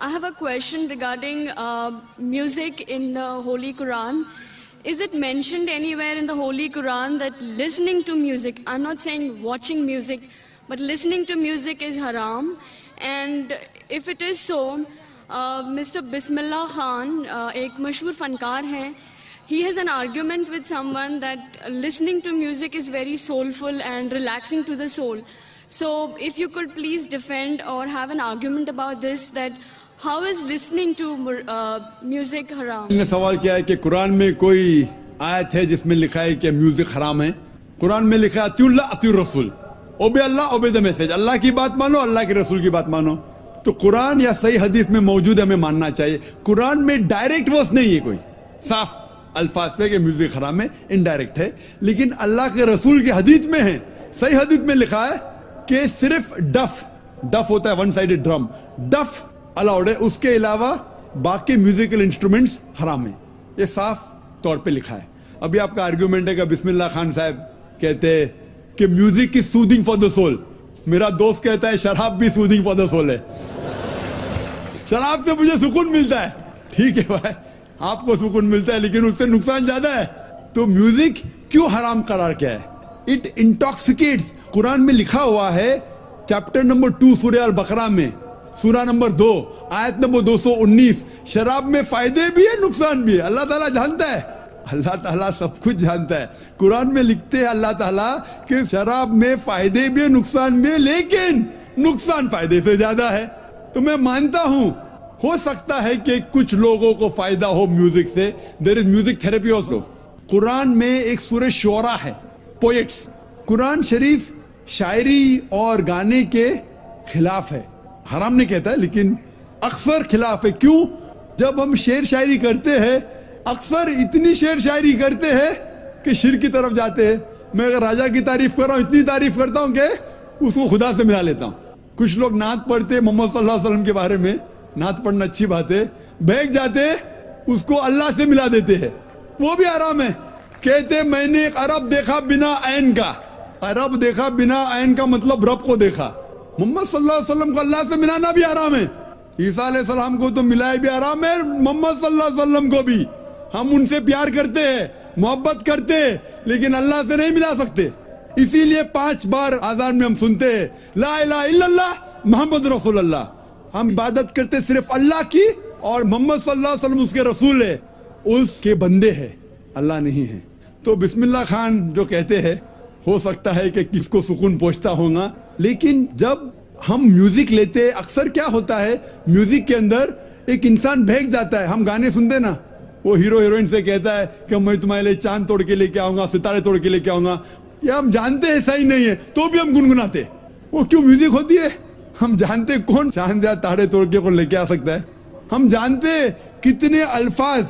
I have a question regarding music in the Holy Quran. Is it mentioned anywhere in the Holy Quran that listening to music, I'm not saying watching music, but listening to music is haram? And if it is so, Mr. Bismillah Khan, एक मशहूर फनकार हैं, he has an argument with someone that listening to music is very soulful and relaxing to the soul. So if you could please defend or have an argument about this, that how is listening to music haram? ने सवाल किया है कि कुरान में कोई आयत है जिसमें लिखा है कि म्यूजिक हराम है। कुरान में लिखा है अतिउल्लाह अतिउर रसूल, ओबे अल्लाह ओबे द मैसेज, अल्लाह की बात मानो, अल्लाह के रसूल की बात मानो। तो कुरान या सही हदीस में मौजूद है, हमें मानना चाहिए। कुरान में डायरेक्ट वर्स नहीं है, कोई साफ अल्फाज से कि म्यूजिक हराम है, इनडायरेक्ट है। लेकिन अल्लाह के रसूल की हदीस में है, सही हदीस में लिखा है कि सिर्फ डफ होता है, वन साइडेड ड्रम, डफ अलाउड है, उसके अलावा बाकी म्यूजिकल इंस्ट्रूमेंट्स हराम है। ये साफ तौर पे लिखा है। अभी आपका आर्ग्यूमेंट है कि बिस्मिल्लाह खान साहब कहते हैं कि music is soothing for the soul. मेरा दोस्त कहता है शराब भी सूदिंग फॉर द सोल है, शराब से मुझे सुकून मिलता है। ठीक है भाई, आपको सुकून मिलता है, लेकिन उससे नुकसान ज्यादा है। तो म्यूजिक क्यों हराम करार किया है? इट इंटॉक्सिकेट्स। कुरान में लिखा हुआ है, चैप्टर नंबर 2 सूरह अल बकरा में, सूरा नंबर 2 आयत नंबर 219, शराब में फायदे भी है नुकसान भी है। अल्लाह ताला जानता है, अल्लाह ताला सब कुछ जानता है। कुरान में लिखते हैं अल्लाह ताला कि शराब में फायदे भी है नुकसान भी है, लेकिन नुकसान फायदे से ज्यादा है। तो मैं मानता हूं हो सकता है कि कुछ लोगों को फायदा हो म्यूजिक से। There is music therapy also. Quran में एक सूरह शुअरा है, पोएट्स। कुरान शरीफ शायरी और गाने के खिलाफ है, हराम नहीं कहता है, लेकिन अक्सर खिलाफ है। क्यों? जब हम शेर शायरी करते हैं, अक्सर इतनी शेर शायरी करते हैं कि शिर की तरफ जाते हैं। मैं अगर राजा की तारीफ कर रहा हूं, इतनी तारीफ करता हूं कि उसको खुदा से मिला लेता हूं। कुछ लोग नात पढ़ते मोहम्मद सल्लल्लाहु अलैहि वसल्लम के बारे में, नात पढ़ना अच्छी बात है, बहक जाते उसको अल्लाह से मिला देते हैं, वो भी हराम है। कहते मैंने एक अरब देखा बिना ऐन का। अरब देखा बिना ऐन का मतलब रब को देखा। मोहम्मद सल्लल्लाहु अलैहि वसल्लम को अल्लाह से मिलाना भी हराम है। ईसा अलैहि सलाम को तो मिलाए भी हराम है, मोहम्मद सल्लल्लाहु अलैहि वसल्लम को भी। हम उनसे प्यार करते हैं, मोहब्बत करते हैं, लेकिन अल्लाह से नहीं मिला सकते। इसीलिए 5 बार आजान में हम सुनते हैं ला इलाहा इल्लल्लाह मोहम्मद रसूलुल्लाह। हम इबादत करते सिर्फ अल्लाह की, और मोहम्मद सल्लल्लाहु अलैहि वसल्लम उसके रसूल है, उसके बंदे हैं, अल्लाह नहीं है। तो बिस्मिल्लाह खान जो कहते हैं, हो सकता है कि किसको सुकून पहुंचता होगा, लेकिन जब हम म्यूजिक लेते हैं, अक्सर क्या होता है म्यूजिक के अंदर एक इंसान बहक जाता है। हम गाने सुनते ना, वो हीरो हीरोइन से कहता है कि मैं तुम्हारे लिए चांद तोड़ के लेके आऊंगा, सितारे तोड़ के लेके आऊंगा। या हम जानते हैं सही नहीं है, तो भी हम गुनगुनाते। वो क्यों म्यूजिक होती है? हम जानते कौन चांद या तारे तोड़ के कौन लेके आ सकता है। हम जानते कितने अल्फाज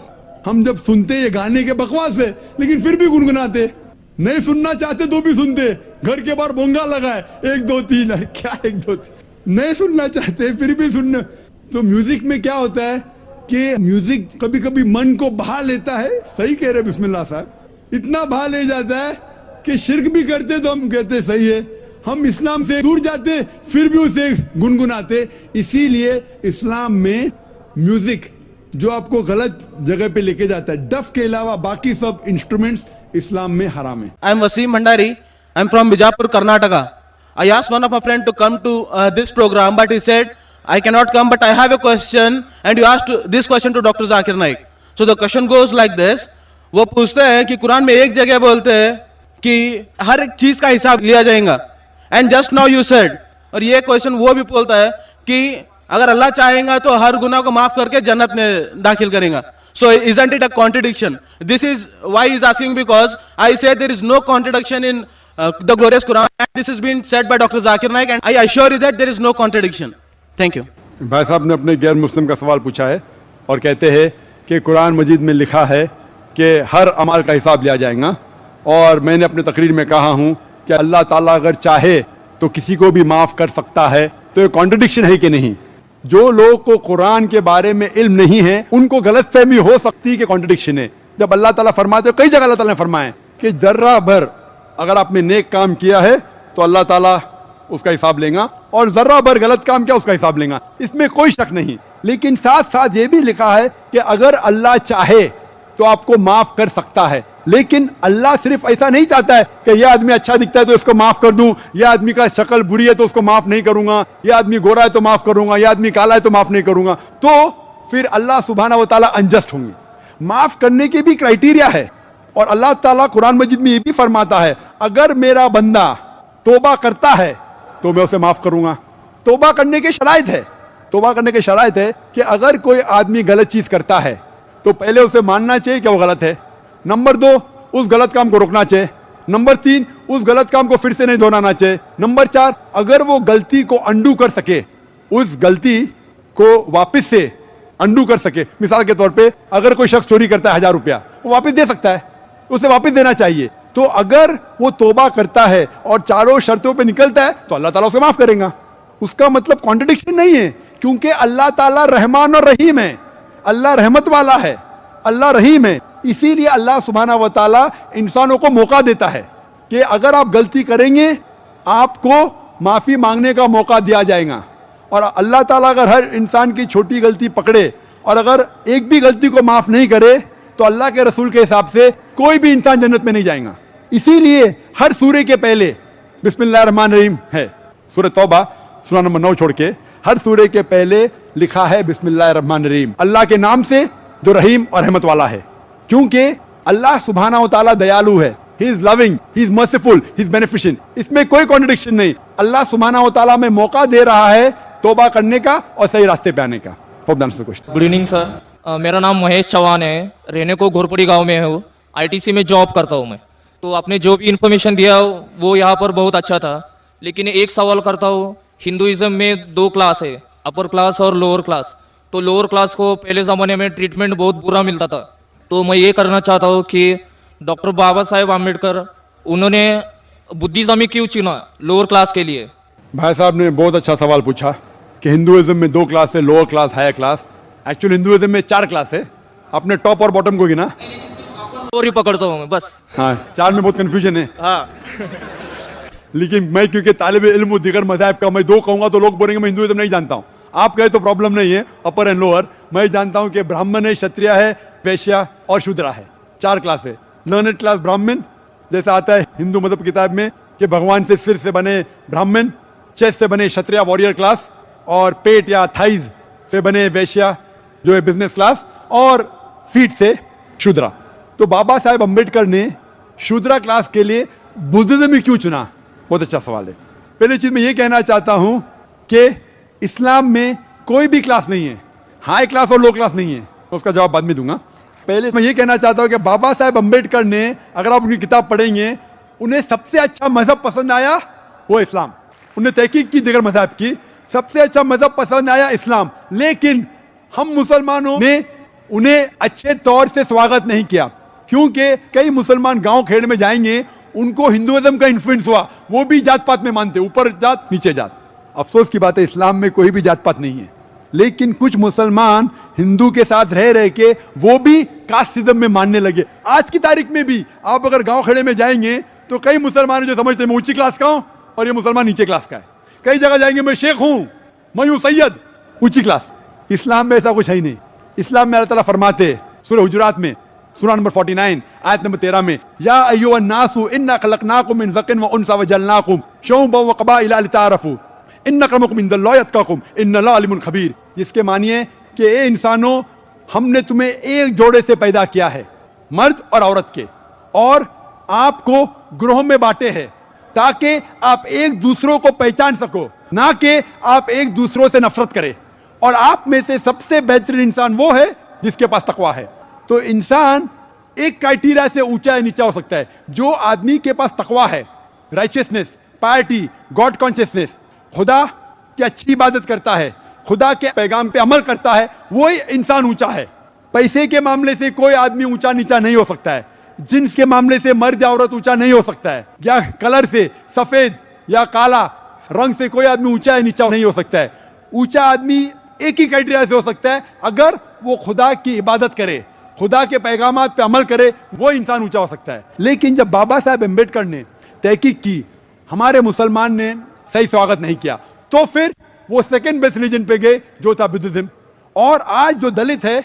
हम जब सुनते ये गाने के बकवास है, लेकिन फिर भी गुनगुनाते। नहीं सुनना चाहते तो भी सुनते। घर के बाहर बोंगा लगा है 1 2 3, क्या 1 2 3, नहीं सुनना चाहते फिर भी सुनना। तो म्यूजिक में क्या होता है कि म्यूजिक कभी कभी मन को बहा लेता है। सही कह रहे बिस्मिल्लाह साहब, इतना बहा ले जाता है कि शिर्क भी करते तो हम कहते सही है, हम इस्लाम से दूर जाते फिर भी उसे गुनगुनाते। इसीलिए इस्लाम में म्यूजिक जो आपको गलत जगह पे लेके जाता है, डफ के अलावा बाकी सब इंस्ट्रूमेंट्स इस्लाम में हराम है। I am Wasim Bhandari, I am from Bijapur, Karnataka. I asked one of my friend to come to this program, but he said I cannot come, but I have a question, and you asked this question to Dr. Zakir Naik. So the question goes like this. वो पूछते हैं कि कुरान में एक जगह बोलते हैं कि हर एक चीज का हिसाब लिया जाएगा, and just now you said, और ये क्वेश्चन वो भी बोलता है कि अगर अल्लाह चाहेगा तो हर गुनाह को माफ करके जन्नत में दाखिल करेगा. So isn't it a contradiction? This is why he is asking, because I say there is no contradiction in the glorious Quran, and this has been said by Dr. Zakir Naik, and I assure you that there is no contradiction. Thank you. भाई साहब ने अपने गैर मुस्लिम का सवाल पूछा है और कहते हैं कि कुरान मजीद में लिखा है कि हर अमाल का हिसाब लिया जाएगा, और मैंने अपने तकरीर में कहा हूं कि अल्लाह ताला अगर चाहे तो किसी को भी माफ कर सकता है. तो ये कॉन्ट्रडिक्शन है कि नहीं? जो लोग को कुरान के बारे में इल्म नहीं है उनको गलतफहमी हो सकती है कि कॉन्ट्रडिक्शन है. जब अल्लाह ताला फरमाते हैं, कई जगह अल्लाह ताला ने फरमाया कि जर्रा भर अगर आपने नेक काम किया है तो अल्लाह ताला उसका हिसाब लेगा, और जर्रा भर गलत काम किया उसका हिसाब लेगा. इसमें कोई शक नहीं. लेकिन साथ साथ ये भी लिखा है कि अगर अल्लाह चाहे तो आपको माफ कर सकता है। लेकिन अल्लाह सिर्फ ऐसा नहीं चाहता है कि यह आदमी अच्छा दिखता है तो इसको माफ कर दूं, यह आदमी का शक्ल बुरी है तो उसको माफ नहीं करूंगा, यह आदमी गोरा है तो माफ करूंगा, यह आदमी काला है तो माफ नहीं करूंगा। तो फिर अल्लाह सुब्हाना व तआला अनजस्ट होंगे। माफ करने के भी क्राइटेरिया है, और अल्लाह ताला कुरान मजीद में ये भी फरमाता है, अगर मेरा बंदा तौबा करता है तो मैं उसे माफ करूंगा। तौबा करने के शराइत है, तौबा करने के शराइत है कि अगर कोई आदमी गलत चीज करता है तो पहले उसे मानना चाहिए कि वो गलत है। नंबर 2, उस गलत काम को रोकना चाहिए। नंबर 3, उस गलत काम को फिर से नहीं दोहराना चाहिए। नंबर 4, अगर वो गलती को अंडू कर सके, उस गलती को वापस से अंडू कर सके। मिसाल के तौर पे अगर कोई शख्स चोरी करता है 1000 रुपया, वो वापस दे सकता है, उसे वापस देना चाहिए। तो अगर वो तौबा करता है और चारों शर्तों पे निकलता है तो अल्लाह ताला उसे माफ करेगा। उसका मतलब कॉन्ट्रडिक्शन नहीं है, क्योंकि अल्लाह ताला रहमान और रहीम है, अल्लाह रहमत वाला है, अल्लाह रहीम है। इसीलिए अल्लाह सुब्हाना व तआला इंसानों को मौका देता है कि अगर आप गलती करेंगे आपको माफी मांगने का मौका दिया जाएगा। और अल्लाह ताला अगर हर इंसान की छोटी गलती पकड़े और अगर एक भी गलती को माफ नहीं करे तो अल्लाह के रसूल के हिसाब से कोई भी इंसान जन्नत में नहीं जाएगा। इसीलिए हर सूरे के पहले बिस्मिल्लाहिर रहमानिर रहीम है। सूरह तौबा सूरा नंबर 9 छोड़ के हर सूरे के पहले लिखा है बिस्मिल्लाहिर रहमानिर रहीम, अल्लाह के नाम से जो रहीम और रहमत वाला है। क्योंकि अल्लाह सुब्हाना व तआला दयालु है, he is loving, he is merciful, he is beneficent. इसमें कोई कॉन्ट्रडिक्शन नहीं। अल्लाह सुब्हाना व तआला में मौका दे रहा है तौबा करने का और सही रास्ते पे आने का। गुड इवनिंग सर, मेरा नाम महेश चौहान है, रहने को घोरपड़ी गांव में हूँ, आईटीसी में जॉब करता हूँ मैं। तो आपने जो भी इन्फॉर्मेशन दिया वो यहाँ पर बहुत अच्छा था, लेकिन एक सवाल करता हूँ। हिंदुइज्म में 2 क्लास है, अपर क्लास और लोअर क्लास। तो लोअर क्लास को पहले ज़माने में ट्रीटमेंट बहुत बुरा मिलता था। तो मैं ये करना चाहता हूँ कि डॉक्टर बाबा साहेब आम्बेडकर उन्होंने बुद्धिज्म क्यों चुना लोअर क्लास के लिए? भाई साहब ने बहुत अच्छा सवाल पूछा कि हिंदुइज्म में 2 क्लास है, lower class, higher class. Actually Hinduism में 4 क्लास है। अपने टॉप और बॉटम को गिना, और ही पकड़ता हूँ मैं बस। हाँ, 4 में बहुत कंफ्यूजन है। हाँ लेकिन मैं क्योंकि तालिब इल्म दिगर मज़ाहिब का, मैं 2 कहूँगा तो लोग बोलेंगे मैं हिंदुइज्म नहीं जानता हूँ। आप कहे तो प्रॉब्लम नहीं है, अपर एंड लोअर। मैं जानता हूँ कि ब्राह्मण है, क्षत्रिय है, वैश्या और शूद्रा है। 4 क्लास है। लर्नेड क्लास ब्राह्मण, जैसा आता है हिंदू मजहब किताब में कि भगवान से सिर से बने ब्राह्मण, चेस्ट से बने क्षत्रिय वॉरियर क्लास, और पेट या थाइज से बने वैश्या जो है बिजनेस क्लास, और फीट से शूद्रा। तो बाबा साहेब अम्बेडकर ने शूद्रा क्लास के लिए बुद्धिज्म क्यों चुना? बहुत अच्छा सवाल है। पहली चीज मैं ये कहना चाहता हूं कि इस्लाम में कोई भी क्लास नहीं है, हाई क्लास और लो क्लास नहीं है। तो उसका जवाब बाद में दूंगा। पहले मैं ये कहना चाहता हूं कि बाबा साहेब अम्बेडकर ने, अगर आप उनकी किताब पढ़ेंगे, उन्हें सबसे अच्छा मजहब पसंद आया वो इस्लाम। उन्हें तहकीक की दिगर मजहब की, सबसे अच्छा मजहब पसंद आया इस्लाम। लेकिन हम मुसलमानों ने उन्हें अच्छे तौर से स्वागत नहीं किया, क्योंकि कई मुसलमान गांव खेड़ में जाएंगे, उनको हिंदुइज्म का इन्फ्लुएंस हुआ, वो भी जात पात में मानते, ऊपर जात नीचे जात। अफसोस की बात है, इस्लाम में कोई भी जात पात नहीं है। लेकिन कुछ मुसलमान हिंदू के साथ रह रहे के वो भी कास्टिज्म में मानने लगे। आज की तारीख में भी आप अगर गांव खेड़े में जाएंगे तो कई मुसलमान जो समझते हैं मैं ऊंची क्लास का हूं और ये मुसलमान नीचे क्लास का है। कई जगह जाएंगे मैं शेख हूं, मैं हूं सैयद, ऊंची क्लास। इस्लाम में ऐसा कुछ है ही नहीं। इस्लाम में अल्लाह ताला फरमाते सूरह हुजुरात में सूरा नंबर 49 आयत नंबर 13 में, या अय्युहन नासु इन्ना खलकनाकुम मिन ज़किन व उनसा व जअलनाकुम शुअबन व क़बाइला लिताअरफू इन्न अक्रमकुम इंदल्लाहि अत्क़ाकुम इन्नल्लाह अलीमुन खबीर। जिसके मानिए कि ए इंसानों, हमने तुम्हें एक जोड़े से पैदा किया है, मर्द और औरत के, और आपको ग्रोह में बांटे हैं ताकि आप एक दूसरों को पहचान सको, ना कि आप एक दूसरों से नफरत करें। और आप में से सबसे बेहतरीन इंसान वो है जिसके पास तकवा है। तो इंसान एक क्राइटेरिया से ऊंचा या नीचा हो सकता है। जो आदमी के पास तकवा है, राइचियसनेस, पायरिटी, गॉड कॉन्शियसनेस, खुदा की अच्छी इबादत करता है, खुदा के पैगाम पे अमल करता है, वही इंसान ऊंचा है। पैसे के मामले से कोई आदमी ऊंचा नीचा नहीं हो सकता है, जिन्स के मामले से मर्द या औरत ऊंचा नहीं हो सकता है, या कलर से, सफेद या काला रंग से कोई आदमी ऊंचा या नीचा नहीं हो सकता है। ऊंचा आदमी एक ही क्राइटेरिया से हो सकता है, अगर वो खुदा की इबादत करे, खुदा के पैगामात पे अमल करे, वो इंसान ऊंचा हो सकता है। लेकिन जब बाबा साहेब अम्बेडकर ने तहकीक की, हमारे मुसलमान ने सही स्वागत नहीं किया, तो फिर वो सेकंड बेस्ट रिलीजन पे गए जो था बुद्धिज्म। और आज जो दलित है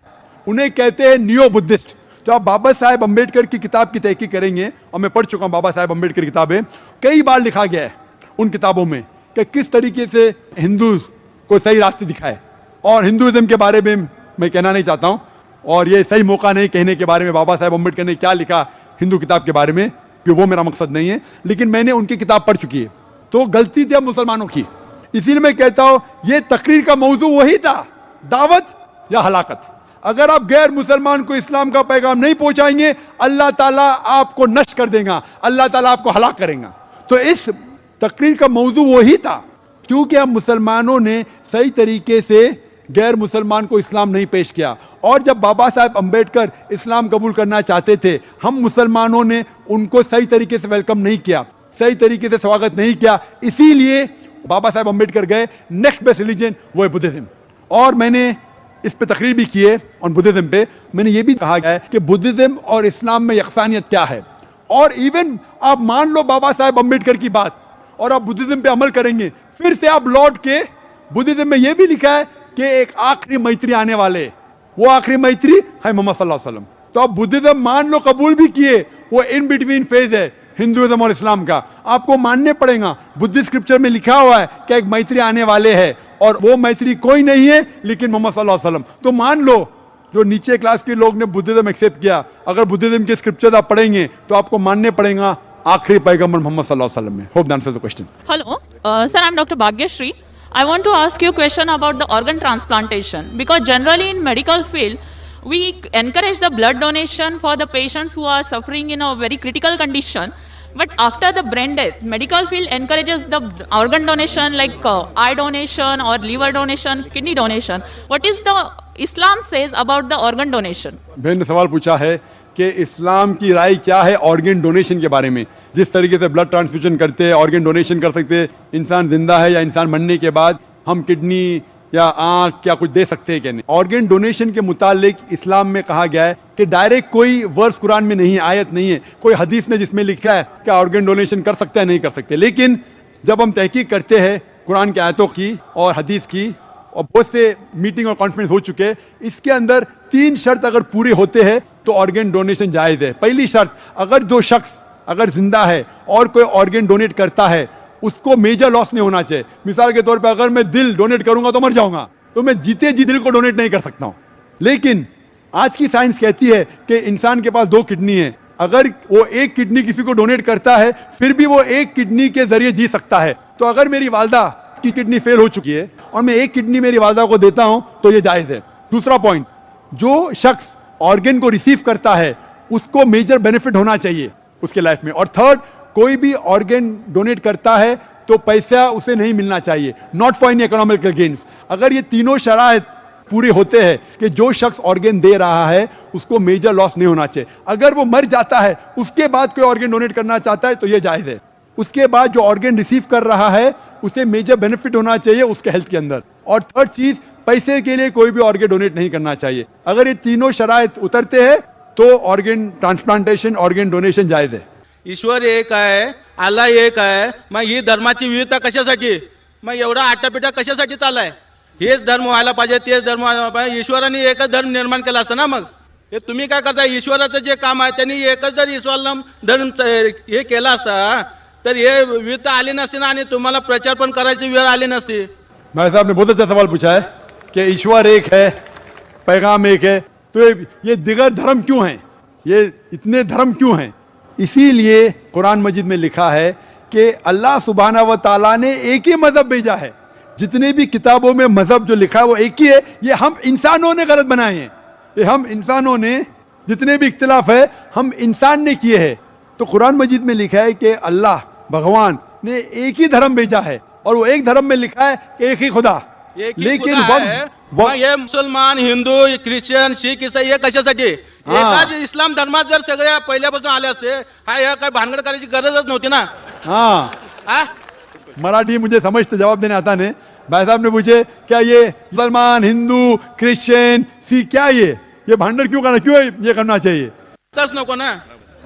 उन्हें कहते हैं नियो बुद्धिस्ट। तो आप बाबा साहेब अम्बेडकर की किताब की तहकीक करेंगे, और मैं पढ़ चुका हूं बाबा साहेब अम्बेडकर की किताबें, कई बार लिखा गया है उन किताबों में कि किस तरीके से हिंदू को सही रास्ते दिखाए। और हिंदुइज्म के बारे में मैं कहना नहीं चाहता हूं, और ये सही मौका नहीं कहने के बारे में बाबा साहेब अम्बेडकर ने क्या लिखा हिंदू किताब के बारे में, कि वो मेरा मकसद नहीं है, लेकिन मैंने उनकी किताब पढ़ चुकी है। तो गलती थी अब मुसलमानों की, इसीलिए मैं कहता हूं ये तकरीर का मौजू वही था, दावत या हलाकत। अगर आप गैर मुसलमान को इस्लाम का पैगाम नहीं पहुंचाएंगे, अल्लाह ताला आपको नष्ट कर देगा, अल्लाह ताला आपको हलाक करेगा। तो इस तकरीर का मौजू वही था, क्योंकि अब मुसलमानों ने सही तरीके से गैर मुसलमान को इस्लाम नहीं पेश किया। और जब बाबा साहब अम्बेडकर इस्लाम कबूल करना चाहते थे, हम मुसलमानों ने उनको सही तरीके से वेलकम नहीं किया, सही तरीके से स्वागत नहीं किया, इसीलिए बाबा साहब अम्बेडकर गए नेक्स्ट बेस्ट रिलीजन वो है बुद्धिज्म। और मैंने इस पे तकरीर भी की है और बुद्धिज्म पे मैंने ये भी कहा गया है कि बुद्धिज्म और इस्लाम में यकसानियत क्या है। और इवन आप मान लो बाबा साहब अम्बेडकर की बात और आप बुद्धिज्म पे अमल करेंगे, फिर से आप लौट के बुद्धिज्म में यह भी लिखा है कि एक आखिरी मैत्री आने वाले, वो आखिरी मैत्री है मोहम्मद सल्लल्लाहु अलैहि वसल्लम। तो आप बुद्धिज्म मान लो कबूल भी किए, वो इन बिटवीन फेज है हिंदुइज्म और इस्लाम का, आपको मानने पड़ेगा। बुद्धिस्ट स्क्रिप्चर में लिखा हुआ है कि एक मैत्री आने वाले है, और वो मैत्री कोई नहीं है लेकिन मोहम्मद सल्लल्लाहु अलैहि वसल्लम। तो मान लो जो नीचे क्लास के लोग ने बुद्धिज्म एक्सेप्ट किया, अगर बुद्धिज्म के स्क्रिप्चर आप पढ़ेंगे तो आपको मानने पड़ेगा आखिरी पैगंबर मोहम्मद सल्लल्लाहु अलैहि वसल्लम में। Hope that answers the question. Hello, sir, I'm Dr. Bhagyashree. I want to ask you a question about the organ transplantation, because generally in medical field we encourage the blood donation for the patients who are suffering in a very critical condition, but after the brain death medical field encourages the organ donation like eye donation or liver donation, kidney donation. What is the Islam says about the organ donation? बहन ने सवाल पूछा है कि इस्लाम की राय क्या है organ donation के बारे में। जिस तरीके से ब्लड ट्रांसफ्यूजन करते हैं, ऑर्गन डोनेशन कर सकते हैं, इंसान जिंदा है या इंसान मरने के बाद हम किडनी या आंख क्या कुछ दे सकते हैं क्या नहीं। ऑर्गन डोनेशन के मुतालिक इस्लाम में कहा गया है कि डायरेक्ट कोई वर्स कुरान में नहीं है, आयत नहीं है, कोई हदीस में जिसमें लिखा है कि ऑर्गन डोनेशन कर सकता है नहीं कर सकते। लेकिन जब हम तहकीक करते हैं कुरान की आयतों की और हदीस की, और बहुत से मीटिंग और कॉन्फ्रेंस हो चुके हैं, इसके अंदर 3 शर्त अगर पूरे होते हैं तो ऑर्गन डोनेशन जायज है। पहली शर्त, अगर जो शख्स अगर जिंदा है और कोई ऑर्गन डोनेट करता है उसको मेजर लॉस नहीं होना चाहिए। मिसाल के तौर पे अगर मैं दिल डोनेट करूंगा तो मर जाऊंगा, तो मैं जीते जी दिल को डोनेट नहीं कर सकता हूं। लेकिन आज की साइंस कहती है कि इंसान के पास 2 किडनी है, अगर वो 1 किडनी किसी को डोनेट करता है फिर भी वो 1 किडनी के जरिए जी सकता है। तो अगर मेरी वालदा की किडनी फेल हो चुकी है और मैं 1 किडनी मेरी वालदा को देता हूं तो ये जायज है। दूसरा पॉइंट, जो शख्स ऑर्गन को रिसीव करता है उसको मेजर बेनिफिट होना चाहिए उसके लाइफ में। और थर्ड, कोई भी ऑर्गन डोनेट करता है तो पैसा उसे नहीं मिलना चाहिए, not for any economical gains. अगर ये तीनों शराइत पूरे होते हैं कि जो शख्स ऑर्गन दे रहा है उसको मेजर लॉस नहीं होना चाहिए। अगर वो मर जाता है उसके बाद कोई ऑर्गन डोनेट करना चाहता है तो ये जायज है। उसके बाद जो ऑर्गन रिसीव कर रहा है उसे मेजर बेनिफिट होना चाहिए उसके हेल्थ के अंदर। और थर्ड चीज, पैसे के लिए कोई भी ऑर्गन डोनेट नहीं करना चाहिए। अगर ये तीनों शराइत उतरते हैं तो ऑर्गन ट्रांसप्लांटेशन, ऑर्गन डोनेशन जायज है। ईश्वर एक आहे, अल्लाह एक आहे, मग ही धर्माची विविधता कशासाठी, मग एवढा आटापिटा कशासाठी चाललाय? हेच धर्म व्हायला पाहिजे, तेच धर्म व्हायला पाहिजे, ईश्वराने एकच धर्म निर्माण केला असता ना। मग हे तुम्ही काय करताय? ईश्वराचं जे काम आहे त्यांनी एकच जर इस्लाम धर्म हे केला असता तर हे विविधता आली नसती ना, आणि तुम्हाला प्रचार पण करायची वेळ आली नसती। भाई साहब ने बहुत अच्छा सवाल पूछा है कि ईश्वर एक है, पैगाम एक है, तो ये दिगर धर्म क्यों हैं, ये इतने धर्म क्यों हैं? इसीलिए कुरान मजीद में लिखा है कि अल्लाह सुब्हाना व ताला ने एक ही मजहब भेजा है। जितने भी किताबों में मजहब जो लिखा है वो एक ही है। ये हम इंसानों ने गलत बनाए हैं, ये हम इंसानों ने, जितने भी इख्तिलाफ है हम इंसान ने किए हैं। तो कुरान मजीद में लिखा है कि अल्लाह भगवान ने एक ही धर्म भेजा है, और वो एक धर्म में लिखा है एक ही खुदा। लेकिन हे मुसलमान, हिंदू, ख्रिश्चन, शीख, ईसाई हे कशासाठी? एकाच इस्लाम धर्मात जर सगळ्या पहिल्यापासून आले असते, हा काय भानगड करायची गरजच नव्हती ना। हाँ, मराठी मुझे समझते जवाब देने आता नहीं। भाई साहब ने पूछे क्या ये मुसलमान, हिंदू, क्रिश्चियन, सिख, क्या ये भांडर क्यों करना, क्यों ये करना चाहिए? तस नको ना,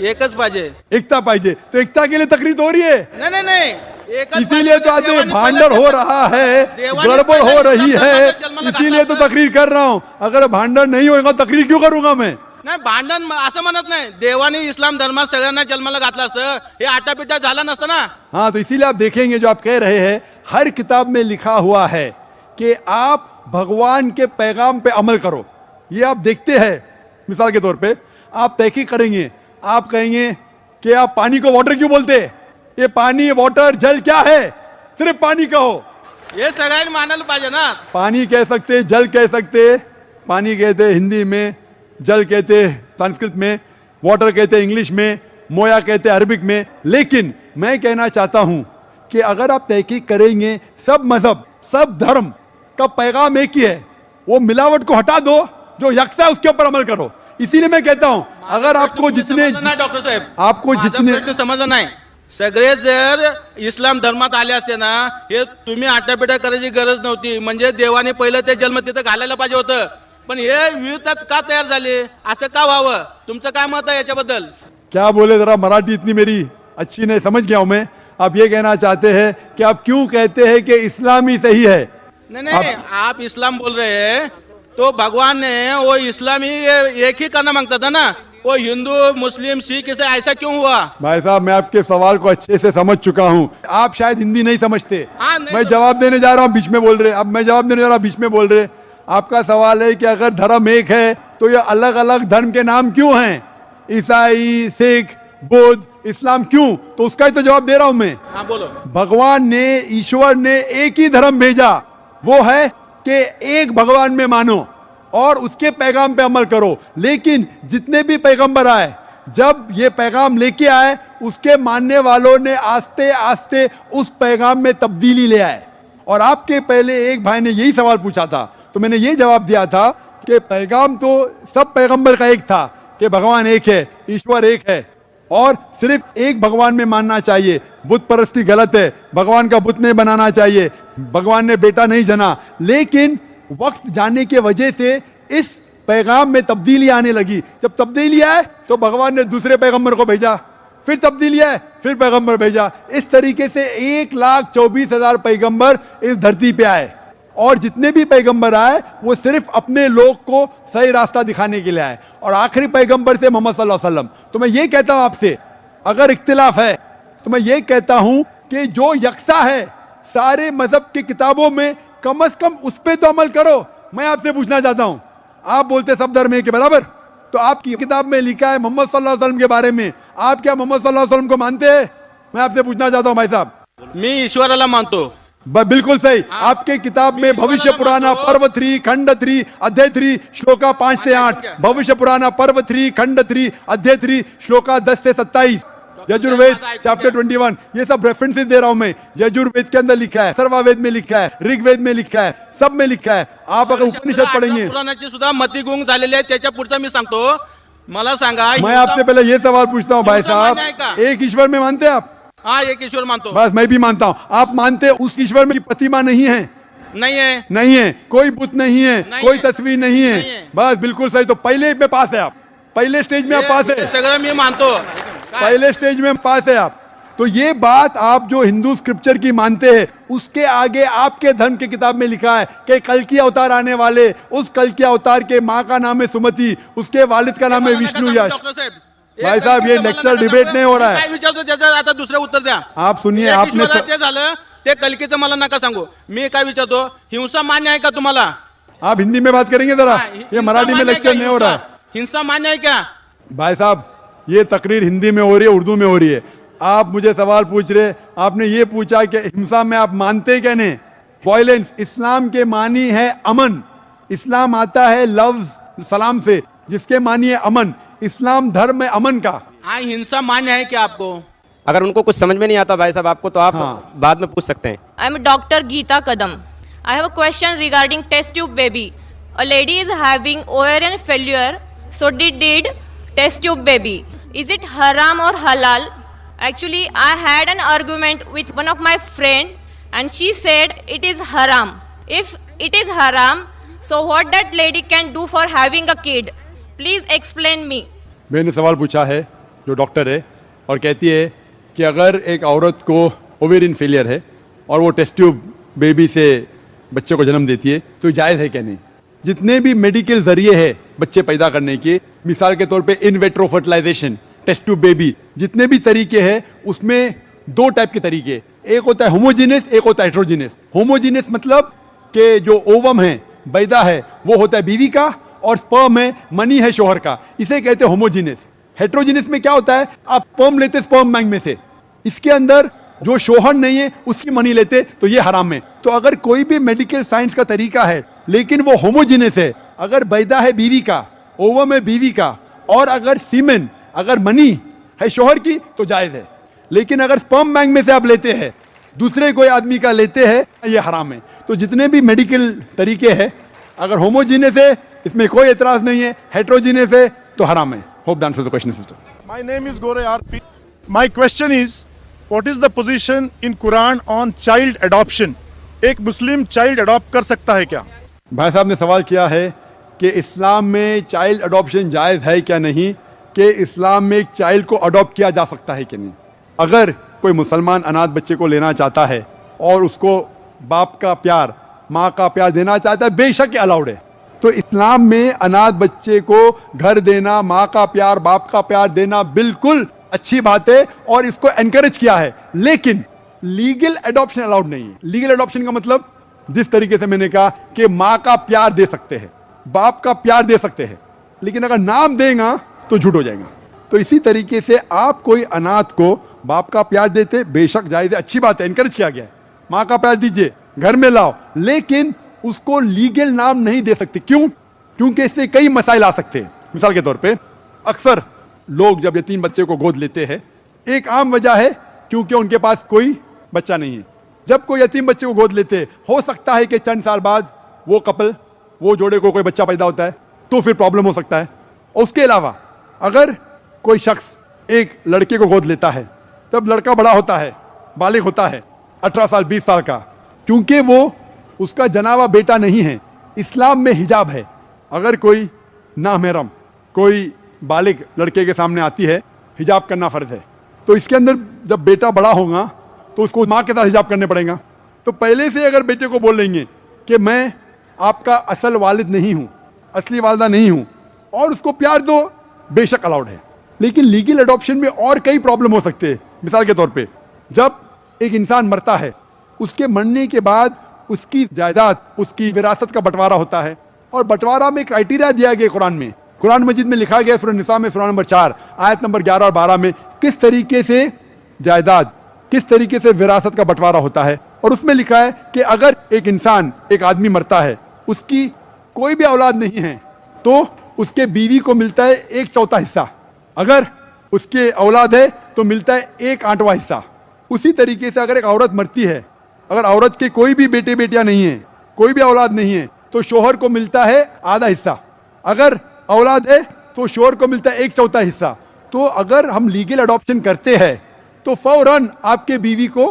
एकच पाहिजे, एकता पाहिजे। तो एकता के लिए तकरीर तो हो रही है। नहीं नहीं नहीं, इसीलिए तो आज ये भांडर हो रहा है, गड़बड़ हो रही है, इसीलिए तो तकरीर कर रहा हूँ. अगर भांडर नहीं होगा तकरीर क्यों करूंगा मैं? नाही भांडण असं म्हणत नाही. देवाने इस्लाम धर्मात सगळ्यांना जन्माला घातलं असतं, हे आटापिटा झाला नसतं ना. हाँ, तो इसीलिए आप देखेंगे जो आप कह रहे हैं, हर किताब में लिखा हुआ है कि आप भगवान के पैगाम पे अमल करो. ये आप देखते हैं, मिसाल के तौर पे आप तहकीक करेंगे, आप कहेंगे कि आप पानी को वाटर क्यों बोलते? ये पानी, वाटर, जल क्या है? सिर्फ पानी कहो. हे सगळ्यांनी मानायला पाहिजे ना. पानी कह सकते, जल कह सकते. पानी कहते हिंदी में, जल कहते संस्कृत में, वाटर कहते इंग्लिश में, मोया कहते अरबिक में. लेकिन मैं कहना चाहता हूं कि अगर आप तहकीक करेंगे, सब मजहब, सब धर्म का पैगाम एक ही है. वो मिलावट को हटा दो, जो यकसा है उसके ऊपर अमल करो. इसीलिए मैं कहता हूं, अगर आपको जितने, डॉक्टर साहेब, आपको जितने, समजलं नाही. सगळे जर इस्लाम धर्मात आले असते ना, हे तुम्ही आटापिटा करायची गरज नव्हती. म्हणजे देवाने पहिलं ते जन्म तिथं घालायला पाहिजे होतं. पण हे विविधता का तयार झाले, असं का व्हावं? तुमचं काय मत आहे याच्याबद्दल? क्या बोले, जरा मराठी इतनी मेरी अच्छी नहीं, समझ गया हूं मैं. आप ये कहना चाहते हैं कि आप क्यों कहते हैं कि इस्लाम ही सही है? नहीं, आप इस्लाम बोल रहे हैं तो भगवान ने वो इस्लामी एक ही करना मांगता था ना. वो हिंदू, मुस्लिम, सिख इसे ऐसा क्यों हुआ? भाई साहब, मैं आपके सवाल को अच्छे से समझ चुका हूं. आप शायद हिंदी नहीं समझते. हाँ, नहीं मैं जवाब देने जा रहा हूं, बीच में बोल रहे. अब मैं जवाब देने जा रहा हूं, बीच में बोल रहे. आपका सवाल है कि अगर धर्म एक है तो ये अलग अलग धर्म के नाम क्यों हैं? ईसाई, सिख, बुद्ध, इस्लाम क्यों? तो उसका ही तो जवाब दे रहा हूं मैं. हाँ बोलो. भगवान ने, ईश्वर ने एक ही धर्म भेजा, वो है कि एक भगवान में मानो और उसके पैगाम पे अमल करो. लेकिन जितने भी पैगंबर आए, जब ये पैगाम लेके आए, उसके मानने वालों ने आस्ते आस्ते उस पैगाम में तब्दीली ले आए. और आपके पहले एक भाई ने यही सवाल पूछा था, तो मैंने ये जवाब दिया था कि पैगाम तो सब पैगंबर का एक था कि भगवान एक है, ईश्वर एक है और सिर्फ एक भगवान में मानना चाहिए. बुत परस्ती गलत है, भगवान का बुत नहीं बनाना चाहिए, भगवान ने बेटा नहीं जना. लेकिन वक्त जाने के वजह से इस पैगाम में तब्दीली आने लगी. जब तब्दीली आए तो भगवान ने दूसरे पैगंबर को भेजा, फिर तब्दीली आए, फिर पैगंबर भेजा. इस तरीके से 1,24,000 पैगंबर इस धरती पे आए. और जितने भी पैगंबर आए वो सिर्फ अपने लोग को सही रास्ता दिखाने के लिए आए. और आखिरी पैगंबर थे मोहम्मद सल्लल्लाहु अलैहि वसल्लम. तो मैं ये कहता हूं आपसे, अगर इख्तिलाफ है तो मैं ये कहता हूं कि जो यकसा है सारे मजहब की किताबों में, कम से कम उस पे तो अमल करो. मैं आपसे पूछना चाहता हूं, आप बोलते सब धर्म एक के बराबर, तो आपकी किताब में लिखा है मोहम्मद सल्लल्लाहु अलैहि वसल्लम के बारे में, आप क्या मोहम्मद सल्लल्लाहु अलैहि वसल्लम को मानते हैं? मैं आपसे पूछना चाहता हूं भाई साहब. मी ईश्वराला मानतो. बिल्कुल सही. आपके किताब में भविष्य पुराना पर्व 3 खंड 3 अध्याय 3 श्लोका 5 से 8, भविष्य पुराना पर्व 3 खंड 3 अध्याय 3 श्लोका 10 से 27, यजुर्वेद चैप्टर 21, ये सब रेफरेंसेस दे रहा हूं मैं. यजुर्वेद के अंदर लिखा है, सर्ववेद में लिखा है, ऋग्वेद में लिखा है, सब में लिखा है. आप अगर उपनिषद पढ़ेंगे, पुराणाची सुद्धा मतिगुंग झालेली आहे. त्याच्या पुढचा मी सांगतो. मला सांगा, मैं आपसे पहले ये सवाल पूछता हूँ भाई साहब, एक ईश्वर में मानते हैं आप? हाँ, एक ईश्वर मानतो. बस मैं भी मानता हूँ. आप मानते उस ईश्वर में प्रतिमा नहीं है? नहीं है. नहीं है. कोई बुत नहीं है, कोई तस्वीर नहीं है. बस बिल्कुल सही. तो पहले में पास है आप, पहले स्टेज में आप पास है. सगळं मी मानतो. पहले स्टेज में पास है आप. तो ये बात आप जो हिंदू स्क्रिप्चर की मानते हैं, उसके आगे आपके धर्म की किताब में लिखा है कि कल की अवतार आने वाले, उस कल की अवतार के माँ का नाम है सुमति, उसके वालिद का नाम है विष्णु यश. भाई साहब, ये लेक्चर डिबेट नहीं हो रहा है. काय विचारतो त्याचं आता दुसरं उत्तर द्या. आप सुनिए. एक आपने ईश्वर ते झालं, ते कलकीचं मला नका सांगू. मी काय विचारतो, हिंसा मान्य आहे का तुम्हाला? आप हिंदी में बात करेंगे जरा, ये मराठी में लेक्चर नहीं हो रहा है. हिंसा मान्य है क्या? भाई साहब, ये तकरीर हिंदी में हो रही है, उर्दू में हो रही है. आप मुझे सवाल पूछ रहे, आपने ये पूछा कि हिंसा में आप मानते क्या नहीं? वायलेंस, इस्लाम के मानी है अमन. इस्लाम आता है लफ्ज सलाम से, जिसके मानी है अमन. इस्लाम धर्म है अमन का. हिंसा मान्य है क्या आपको? अगर उनको कुछ समझ में नहीं आता भाई साहब आपको, तो आप बाद में पूछ सकते हैं. I am Dr. Geeta Kadam. I have a question regarding test tube baby. A lady is having ovarian failure, so did test tube baby. Is it haram or halal? Actually, I had an argument with one of my friend, and she said it is haram. If it is haram, so what that lady can do for having a kid? Please explain me. मैंने सवाल पूछा है जो doctor है, और कहती है कि अगर एक औरत को ओवेरियन फेलियर है और वो टेस्ट ट्यूब बेबी से बच्चे को जन्म देती है, तो जायज़ है क्या नहीं? जितने भी मेडिकल जरिए है बच्चे पैदा करने के, मिसाल के तौर पे इन वेट्रो फर्टिलाइजेशन, टेस्ट ट्यूब बेबी, जितने भी तरीके हैं उसमें दो टाइप के तरीके, एक होता है होमोजीनियस, एक होता है हेट्रोजीनियस। होमोजीनियस मतलब कि जो ओवम है, बैदा है, वो होता है बीवी का, और स्पर्म है, मनी है शोहर का, इसे कहते हैं होमोजीनियस। हेट्रोजीनियस में क्या होता है, आप स्पर्म लेते स्पर्म बैंक में से, इसके अंदर जो शोहर नहीं है उसकी मनी लेते, तो ये हराम है। तो अगर कोई भी मेडिकल साइंस का तरीका है लेकिन वो होमोजीनियस है, अगर बैदा है बीवी का, ओवम है बीवी का, और अगर सीमेन, अगर मनी है शोहर की, तो जायज है। लेकिन अगर स्पर्म बैंक में से आप लेते हैं, दूसरे कोई आदमी का लेते हैं, ये हराम है। तो जितने भी मेडिकल तरीके हैं, अगर होमोजीनियस है इसमें कोई एतराज नहीं है, हेट्रोजीनियस है तो हराम है। Hope the answer the question sister. My name is Gore RP. My question is, what is the position in Quran on child adoption? एक मुस्लिम चाइल्ड अडॉप्ट कर सकता है क्या? भाई साहब ने सवाल किया है कि इस्लाम में चाइल्ड अडॉप्शन जायज़ है क्या नहीं, कि इस्लाम में एक चाइल्ड को अडॉप्ट किया जा सकता है कि नहीं। अगर कोई मुसलमान अनाथ बच्चे को लेना चाहता है और उसको बाप का प्यार, माँ का प्यार देना चाहता है, बेशक अलाउड है। तो इस्लाम में अनाथ बच्चे को घर देना, माँ का प्यार, बाप का प्यार देना बिल्कुल अच्छी बात है और इसको एनकरेज किया है। लेकिन लीगल एडॉप्शन अलाउड नहीं है। लीगल एडॉप्शन का मतलब जिस तरीके से मैंने कहा कि माँ का प्यार दे सकते हैं, बाप का प्यार दे सकते हैं, लेकिन अगर नाम देगा तो झूठ हो जाएगा। तो इसी तरीके से आप कोई अनाथ को बाप का प्यार देते, बेशक जायज़ है, अच्छी बात है, एनकरेज किया गया है। माँ का प्यार दीजिए, घर में लाओ, लेकिन उसको लीगल नाम नहीं दे सकते। क्यों? क्योंकि इससे कई मसाइल आ सकते हैं। मिसाल के तौर पे अक्सर लोग जब यतीम बच्चे को गोद लेते हैं, एक आम वजह है क्योंकि उनके पास कोई बच्चा नहीं है। जब कोई यतीम बच्चे को गोद लेते हैं, हो सकता है कि चंद साल बाद वो कपल, वो जोड़े को कोई बच्चा पैदा होता है, तो फिर प्रॉब्लम हो सकता है। और उसके अलावा अगर कोई शख्स एक लड़के को गोद लेता है, तब लड़का बड़ा होता है, बालिग होता है, 18 साल 20 साल का, क्योंकि वो उसका जनावा बेटा नहीं है। इस्लाम में हिजाब है। अगर कोई नामहरम कोई बालिग लड़के के सामने आती है, हिजाब करना फर्ज है। तो इसके अंदर जब बेटा बड़ा होगा तो उसको माँ के साथ हिजाब करने पड़ेगा। तो पहले से अगर बेटे को बोल लेंगे कि मैं आपका असल वालिद नहीं हूँ, असली वालदा नहीं हूँ, और उसको प्यार दो, बेशक अलाउड है। लेकिन लीगल अडॉप्शन में और कई प्रॉब्लम हो सकते हैं। मिसाल के तौर पे जब एक इंसान मरता है, उसके मरने के बाद उसकी जायदाद, उसकी विरासत का बंटवारा होता है, और बंटवारा में क्राइटेरिया दिया गया कुरान में। कुरान मजीद में लिखा गया सूरह निसा में सूरह नंबर 4 आयत नंबर 11 और 12 में किस तरीके से जायदाद, किस तरीके से विरासत का बंटवारा होता है। और उसमें लिखा है कि अगर एक इंसान, एक आदमी मरता है, उसकी कोई भी औलाद नहीं है, तो उसके बीवी को मिलता है 1/4 हिस्सा। अगर उसके औलाद है तो मिलता है 1/8वां हिस्सा। उसी तरीके से अगर एक औरत मरती है, अगर औरत के कोई भी बेटे बेटियां नहीं है, कोई भी औलाद नहीं है, तो शोहर को मिलता है आधा हिस्सा। अगर औलाद है तो शोहर को मिलता है 1/4 हिस्सा। तो अगर हम लीगल अडॉप्शन करते हैं तो फौरन आपके बीवी को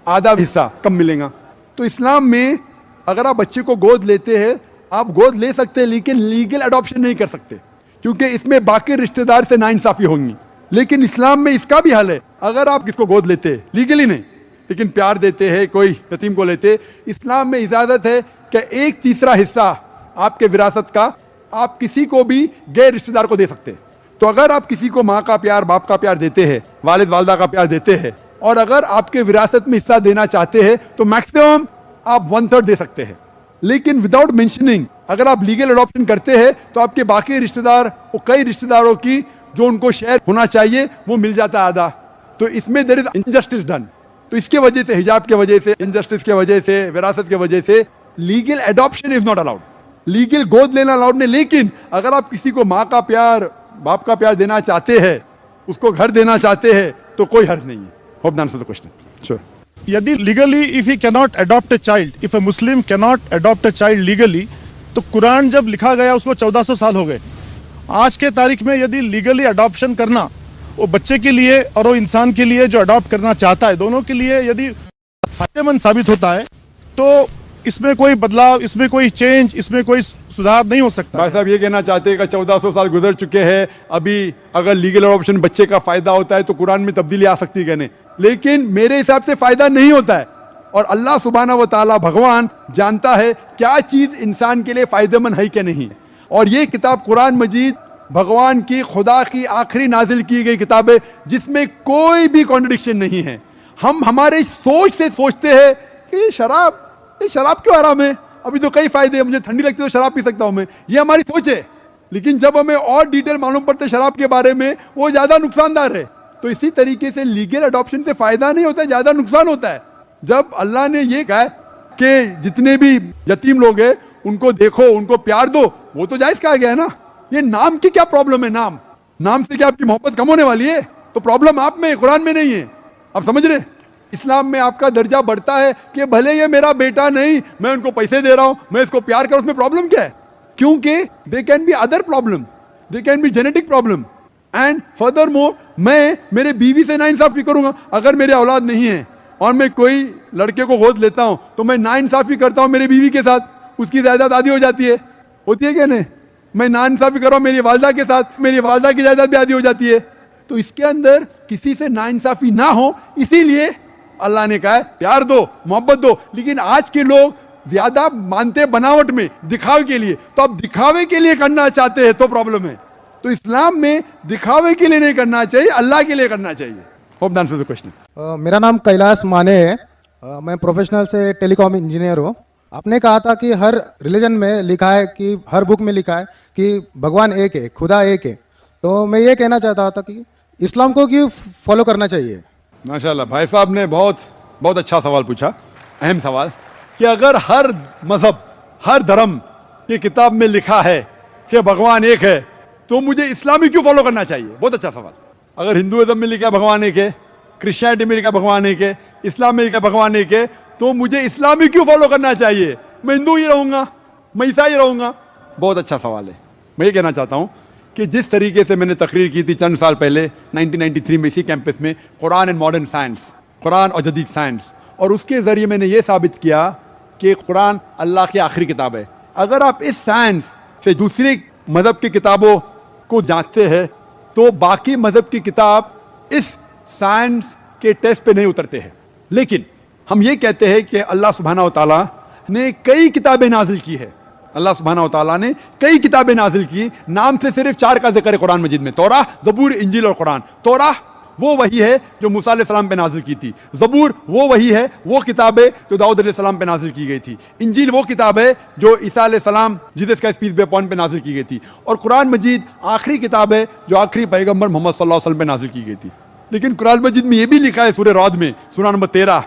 आधा हिस्सा कम मिलेगा। तो इस्लाम में अगर आप बच्चे को गोद लेते हैं, आप गोद ले सकते हैं, लेकिन लीगल अडॉप्शन नहीं कर सकते, क्योंकि इसमें बाकी रिश्तेदार से नाइंसाफी होंगी। लेकिन इस्लाम में इसका भी हल है। अगर आप किसको गोद लेते हैं, लीगली नहीं, लेकिन प्यार देते हैं, कोई यतीम को लेते, इस्लाम में इजाजत है कि 1/3 हिस्सा आपके विरासत का आप किसी को भी गैर रिश्तेदार को दे सकते हैं। तो अगर आप किसी को माँ का प्यार, बाप का प्यार देते हैं, वालिद वालदा का प्यार देते हैं, और अगर आपके विरासत में हिस्सा देना चाहते हैं, तो मैक्सिमम आप 1/3 दे सकते हैं। लेकिन विदाउट मेंशनिंग अगर आप लीगल अडॉप्शन करते हैं, तो आपके बाकी रिश्तेदार, वो कई रिश्तेदारों की जो उनको शेयर होना चाहिए वो मिल जाता है आधा। तो इसमें देयर इज इनजस्टिस डन। तो इसके वजह से, हिजाब के वजह से, इनजस्टिस के वजह से, विरासत के वजह से legal adoption is not allowed. Legal गोद लेना अलाउड नहीं। लेकिन अगर आप किसी को माँ का प्यार, बाप का प्यार देना चाहते हैं, उसको घर देना चाहते हैं, तो कोई हर्ज नहीं है। Hope the answer the question. Sure. यदि legally if he cannot adopt a child, if a Muslim cannot adopt a child legally, तो कुरान जब लिखा गया उसको 1400 साल हो गए। आज के तारीख में यदि लीगली अडॉप्शन करना वो बच्चे के लिए और वो इंसान के लिए जो अडॉप्ट करना चाहता है, दोनों के लिए यदि फायदेमंद साबित होता है, तो इसमें कोई बदलाव, इसमें कोई चेंज, इसमें कोई सुधार नहीं हो सकता। भाई साहब ये कहना चाहते हैं कि 1400 साल गुजर चुके हैं, अभी अगर लीगल अडॉप्शन बच्चे का फायदा होता है तो कुरान में तब्दीली आ सकती है क्या? नहीं, लेकिन मेरे हिसाब से फायदा नहीं होता है। और अल्लाह सुब्हाना व तआला भगवान जानता है क्या चीज इंसान के लिए फायदेमंद है क्या नहीं। और ये किताब कुरान मजीद भगवान की खुदा की आखिरी नाजिल की गई किताब है जिसमें कोई भी कॉन्ट्रडिक्शन नहीं है। हम हमारे सोच से सोचते हैं कि ये शराब क्यों हराम है, अभी तो कई फायदे हैं, मुझे ठंडी लगती है तो शराब पी सकता हूं मैं, ये हमारी सोच है। लेकिन जब हमें और डिटेल मालूम पड़ते शराब के बारे में वो ज्यादा नुकसानदार है। तो इसी तरीके से लीगल अडॉप्शन से फायदा नहीं होता है, ज्यादा नुकसान होता है। जब अल्लाह ने ये कहा कि जितने भी यतीम लोग हैं उनको देखो, उनको प्यार दो, वो तो जायज कहा गया है ना। ये नाम की क्या प्रॉब्लम है, नाम से क्या आपकी मोहब्बत कम होने वाली है? तो प्रॉब्लम आप में, कुरान में नहीं है। आप समझ रहे? इस्लाम में आपका दर्जा बढ़ता है कि भले ये मेरा बेटा नहीं, मैं उनको पैसे दे रहा हूं, मैं इसको प्यार करूं, उसमें प्रॉब्लम क्या है? क्योंकि they can be other problem, they can be genetic problem. And further more, मैं मेरे बीवी से नाइंसाफी करूंगा। अगर मेरे औलाद नहीं है और मैं कोई लड़के को गोद लेता हूं तो मैं नाइंसाफी करता हूं मेरी बीवी के साथ, उसकी जायदाद आधी हो जाती है, होती है क्या नहीं? मैं नाइंसाफी कर रहा हूं मेरी वालदा के साथ, मेरी वालदा की जायदाद भी आधी हो जाती है। तो इसके अंदर किसी से नाइंसाफी ना हो, इसीलिए अल्लाह ने कहा है प्यार दो, मोहब्बत दो। लेकिन आज के लोग ज्यादा मानते बनावट में, दिखावे के लिए। तो अब दिखावे के लिए करना चाहते हैं तो प्रॉब्लम है। तो इस्लाम में दिखावे के लिए नहीं करना चाहिए, अल्लाह के लिए करना चाहिए। Hope that answers the question. मेरा नाम कैलाश माने है, मैं प्रोफेशनल से टेलीकॉम इंजीनियर हूँ। आपने कहा था कि हर रिलीजन में लिखा है कि हर बुक में लिखा है कि भगवान एक है, खुदा एक है। तो मैं ये कहना चाहता था कि इस्लाम को क्यों फॉलो करना चाहिए? माशाल्लाह, भाई साहब ने बहुत अच्छा सवाल पूछा, अहम सवाल, कि अगर हर मजहब, हर धर्म की किताब में लिखा है कि भगवान एक है तो मुझे इस्लामी क्यों फॉलो करना चाहिए? बहुत अच्छा सवाल। अगर हिंदुइज्म में लिखा भगवान एक है, क्रिश्चियनिटी में लिखा भगवान एक है, इस्लाम में लिखा भगवान एक है, तो मुझे इस्लामी क्यों फॉलो करना चाहिए? मैं हिंदू ही रहूंगा, मैं ईसाई रहूंगा। बहुत अच्छा सवाल है। मैं ये कहना चाहता हूं कि जिस तरीके से मैंने तकरीर की थी चंद साल पहले 1993 में इसी कैंपस में, Quran and modern science, Quran और जदीद साइंस, और उसके जरिए मैंने ये साबित किया कि कुरान अल्लाह की आखिरी किताब है। अगर आप इस साइंस से दूसरी मजहब की किताबों को जांचते हैं तो बाकी मजहब की किताब इस साइंस के टेस्ट पे नहीं उतरते हैं। लेकिन हम ये कहते हैं कि अल्लाह सुब्हाना व तआला ने कई किताबें नाजिल की है। अल्लाह सुब्हाना व तआला ने कई किताबें नाजिल की, नाम से सिर्फ 4 का जिक्र है कुरान मजीद में, तौराह, ज़बूर, इंजील और कुरान। तौराह वो वही है जो मूसा अलैहिस्सलाम पे नाजिल की थी। ज़बूर वो वही है, वो किताब है जो दाऊद अलैहिस्सलाम पे नाजिल की गई थी। इंजील वो किताब है जो ईसा अलैहिस्सलाम, Jesus Christ peace be upon पे नाजिल की गई थी। और कुरान मजीद आखिरी किताब है जो आखिरी पैगंबर मोहम्मद सल्लल्लाहु अलैहि वसल्लम पे नाजिल की गई थी। लेकिन कुरान मजीद में ये भी लिखा है सूरह रौद में, सूरा नंबर 13